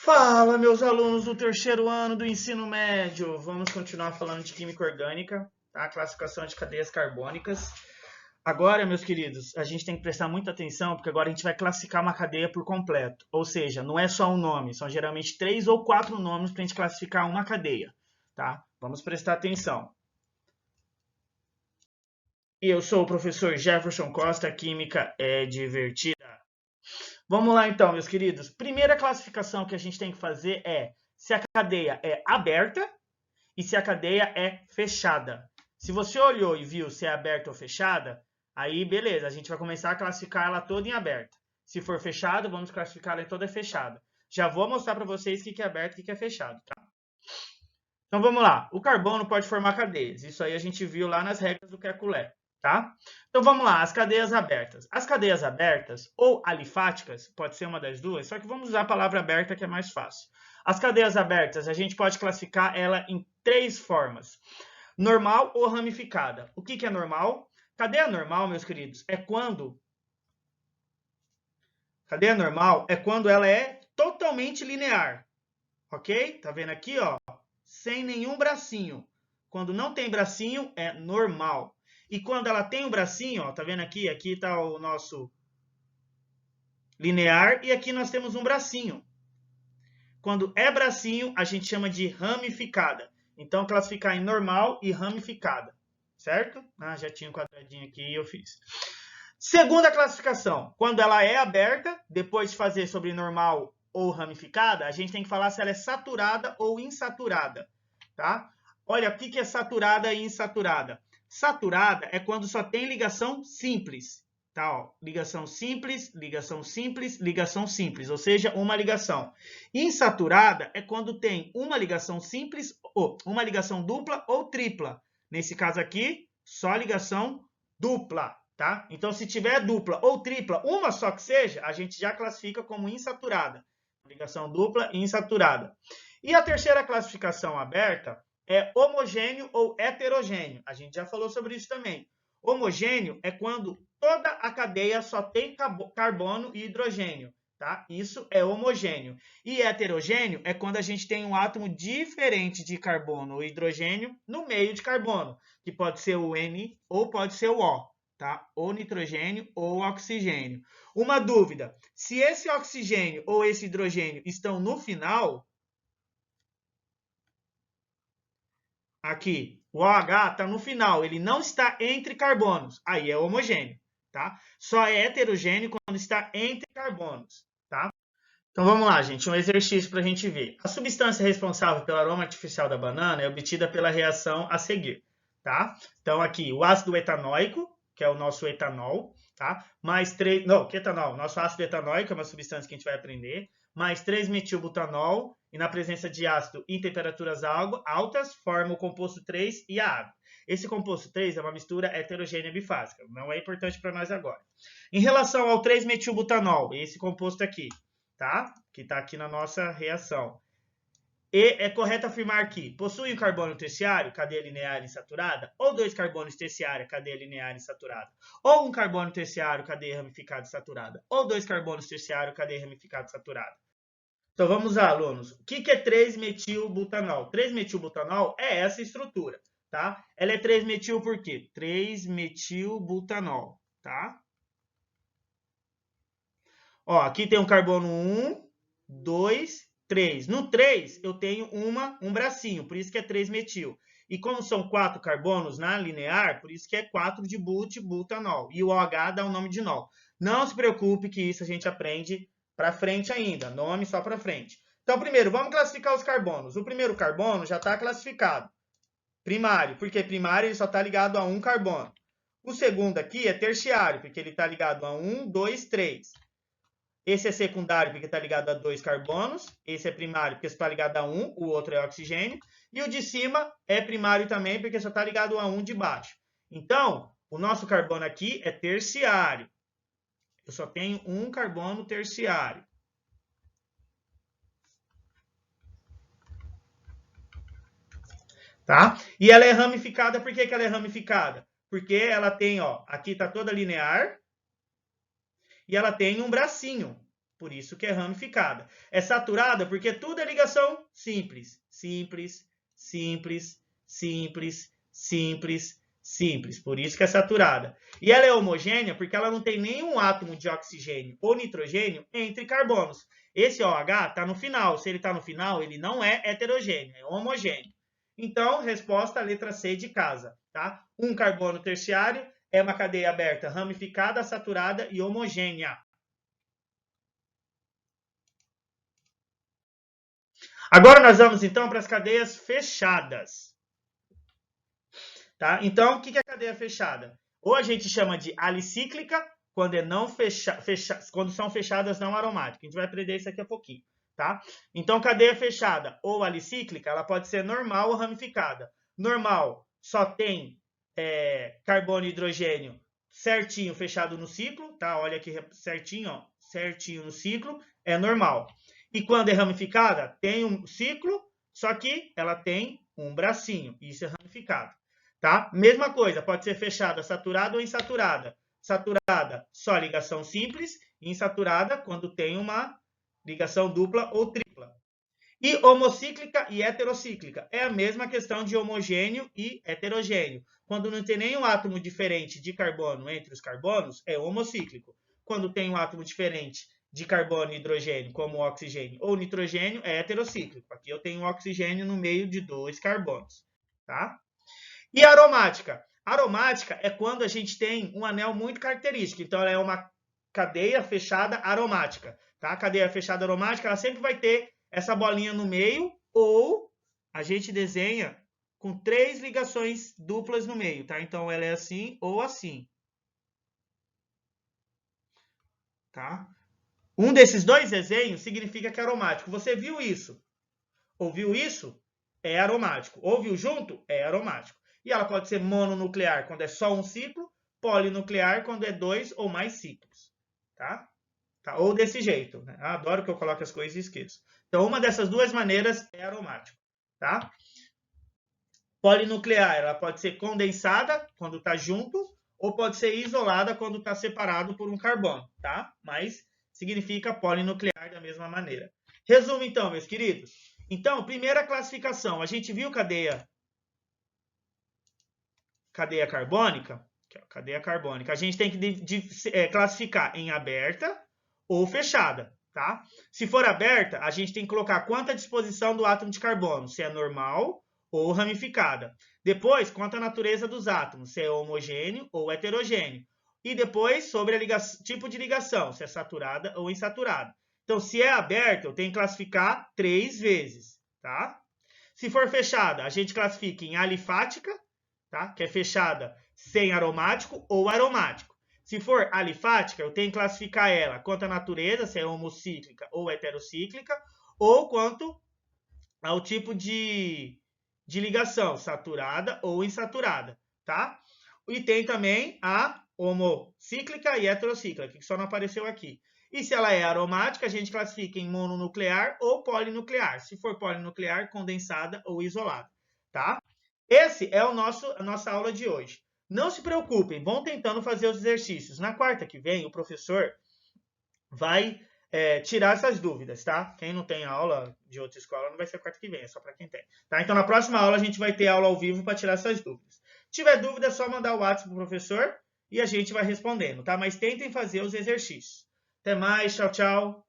Fala, meus alunos do terceiro ano do ensino médio. Vamos continuar falando de química orgânica, tá? Classificação de cadeias carbônicas. Agora, meus queridos, a gente tem que prestar muita atenção, porque agora a gente vai classificar uma cadeia por completo. Ou seja, não é só um nome, são geralmente 3 ou 4 nomes para a gente classificar uma cadeia, tá? Vamos prestar atenção. Eu sou o professor Jefferson Costa, Química é divertida. Vamos lá então, meus queridos. Primeira classificação que a gente tem que fazer é se a cadeia é aberta e se a cadeia é fechada. Se você olhou e viu se é aberta ou fechada, aí beleza, a gente vai começar a classificar ela toda em aberta. Se for fechada, vamos classificar ela toda fechada. Já vou mostrar para vocês o que é aberto e o que é fechado, tá? Então vamos lá. O carbono pode formar cadeias. Isso aí a gente viu lá nas regras do Kekulé. Tá? Então vamos lá, as cadeias abertas. As cadeias abertas, ou alifáticas, pode ser uma das duas, só que vamos usar a palavra aberta que é mais fácil. As cadeias abertas, a gente pode classificar ela em 3 formas. Normal ou ramificada. O que é normal? Cadeia normal, meus queridos, é quando... Cadeia normal é quando ela é totalmente linear. Ok? Tá vendo aqui, ó? Sem nenhum bracinho. Quando não tem bracinho, é normal. E quando ela tem um bracinho, ó, tá vendo aqui? Aqui está o nosso linear e aqui nós temos um bracinho. Quando é bracinho, a gente chama de ramificada. Então, classificar em normal e ramificada, certo? Ah, já tinha um quadradinho aqui e eu fiz. Segunda classificação, quando ela é aberta, depois de fazer sobre normal ou ramificada, a gente tem que falar se ela é saturada ou insaturada, tá? Olha, o que é saturada e insaturada? Saturada é quando só tem ligação simples, tá? Ó, ligação simples, ligação simples, ligação simples, ou seja, uma ligação. Insaturada é quando tem uma ligação simples, ou uma ligação dupla ou tripla. Nesse caso aqui, só ligação dupla, tá? Então, se tiver dupla ou tripla, uma só que seja, a gente já classifica como insaturada. Ligação dupla e insaturada. E a terceira classificação aberta é homogêneo ou heterogêneo. A gente já falou sobre isso também. Homogêneo é quando toda a cadeia só tem carbono e hidrogênio, tá? Isso é homogêneo. E heterogêneo é quando a gente tem um átomo diferente de carbono ou hidrogênio no meio de carbono, que pode ser o N ou pode ser o O, tá? Ou nitrogênio ou oxigênio. Uma dúvida, se esse oxigênio ou esse hidrogênio estão no final, aqui, o OH está no final, ele não está entre carbonos, aí é homogêneo, tá? Só é heterogêneo quando está entre carbonos, tá? Então vamos lá, gente, um exercício para a gente ver. A substância responsável pelo aroma artificial da banana é obtida pela reação a seguir, tá? Então aqui, o ácido etanóico, que é o nosso etanol, tá? Mais 3... Não, que etanol? Nosso ácido etanóico é uma substância que a gente vai aprender. Mais 3-metilbutanol, e na presença de ácido em temperaturas altas, forma o composto 3 e a água. Esse composto 3 é uma mistura heterogênea bifásica, não é importante para nós agora. Em relação ao 3-metilbutanol, esse composto aqui, tá? Que está aqui na nossa reação. E é correto afirmar que possui um carbono terciário, cadeia linear insaturada, ou 2 carbonos terciária, cadeia linear insaturada, ou um carbono terciário, cadeia ramificada insaturada, ou 2 carbonos terciário, cadeia ramificada insaturada. Então vamos lá, alunos. O que é 3-metilbutanol? 3-metilbutanol é essa estrutura, tá? Ela é 3-metil por quê? 3-metilbutanol, tá? Ó, aqui tem um carbono 1, 2, 3. No 3, eu tenho um bracinho, por isso que é 3-metil. E como são 4 carbonos na linear, por isso que é 4 de butanol. E o OH dá o nome de nol. Não se preocupe que isso a gente aprende para frente ainda. Nome só para frente. Então, primeiro, vamos classificar os carbonos. O primeiro carbono já está classificado. Primário, porque primário ele só está ligado a um carbono. O segundo aqui é terciário, porque ele está ligado a 1, 2, 3. Esse é secundário porque está ligado a 2 carbonos. Esse é primário porque está ligado a 1, o outro é oxigênio. E o de cima é primário também porque só está ligado a 1 de baixo. Então, o nosso carbono aqui é terciário. Eu só tenho um carbono terciário. Tá? E ela é ramificada, por que ela é ramificada? Porque ela tem, ó, aqui está toda linear, e ela tem um bracinho. Por isso que é ramificada. É saturada porque tudo é ligação simples. Simples, simples, simples, simples, simples. Por isso que é saturada. E ela é homogênea porque ela não tem nenhum átomo de oxigênio ou nitrogênio entre carbonos. Esse OH está no final. Se ele está no final, ele não é heterogêneo, é homogêneo. Então, resposta, letra C de casa. Tá? Um carbono terciário é uma cadeia aberta, ramificada, saturada e homogênea. Agora nós vamos, então, para as cadeias fechadas. Tá? Então, o que é cadeia fechada? Ou a gente chama de alicíclica, quando, quando são fechadas não aromáticas. A gente vai aprender isso aqui a pouquinho. Tá? Então, cadeia fechada ou alicíclica, ela pode ser normal ou ramificada. Normal só tem carbono e hidrogênio certinho fechado no ciclo. Tá? Olha aqui certinho, ó, certinho no ciclo, é normal. E quando é ramificada, tem um ciclo, só que ela tem um bracinho. Isso é ramificado. Tá? Mesma coisa, pode ser fechada saturada ou insaturada. Saturada, só ligação simples. Insaturada, quando tem uma ligação dupla ou tripla. E homocíclica e heterocíclica. É a mesma questão de homogêneo e heterogêneo. Quando não tem nenhum átomo diferente de carbono entre os carbonos, é homocíclico. Quando tem um átomo diferente de carbono e hidrogênio, como o oxigênio ou nitrogênio, é heterocíclico. Aqui eu tenho um oxigênio no meio de 2 carbonos. Tá? E aromática? Aromática é quando a gente tem um anel muito característico. Então, ela é uma cadeia fechada aromática. Tá? A cadeia fechada aromática, ela sempre vai ter essa bolinha no meio, ou a gente desenha com 3 ligações duplas no meio. Tá? Então, ela é assim ou assim. Tá? Um desses 2 desenhos significa que é aromático. Você viu isso? Ouviu isso? É aromático. Ouviu junto? É aromático. E ela pode ser mononuclear quando é só um ciclo, polinuclear quando é 2 ou mais ciclos. Tá? Ou desse jeito. Né? Eu adoro que eu coloque as coisas e esqueço. Então, uma dessas 2 maneiras é aromático. Tá? Polinuclear, ela pode ser condensada quando está junto, ou pode ser isolada quando está separado por um carbono. Tá? Mas significa polinuclear da mesma maneira. Resumo então, meus queridos. Então, primeira classificação, a gente viu cadeia carbônica? Cadeia carbônica. A gente tem que classificar em aberta ou fechada, tá? Se for aberta, a gente tem que colocar quanto a disposição do átomo de carbono, se é normal ou ramificada. Depois, quanto à natureza dos átomos, se é homogêneo ou heterogêneo. E depois, sobre a tipo de ligação, se é saturada ou insaturada. Então, se é aberta, eu tenho que classificar 3 vezes, tá? Se for fechada, a gente classifica em alifática, tá? Que é fechada sem aromático ou aromático. Se for alifática, eu tenho que classificar ela quanto à natureza, se é homocíclica ou heterocíclica, ou quanto ao tipo de ligação, saturada ou insaturada, tá? E tem também a homocíclica e heterocíclica, que só não apareceu aqui. E se ela é aromática, a gente classifica em mononuclear ou polinuclear. Se for polinuclear, condensada ou isolada, tá? Esse é a nossa aula de hoje. Não se preocupem, vão tentando fazer os exercícios. Na quarta que vem, o professor vai tirar essas dúvidas, tá? Quem não tem aula de outra escola não vai ser quarta que vem, é só para quem tem. Tá? Então, na próxima aula, a gente vai ter aula ao vivo para tirar essas dúvidas. Se tiver dúvida, é só mandar o WhatsApp pro professor e a gente vai respondendo, tá? Mas tentem fazer os exercícios. Até mais, tchau, tchau.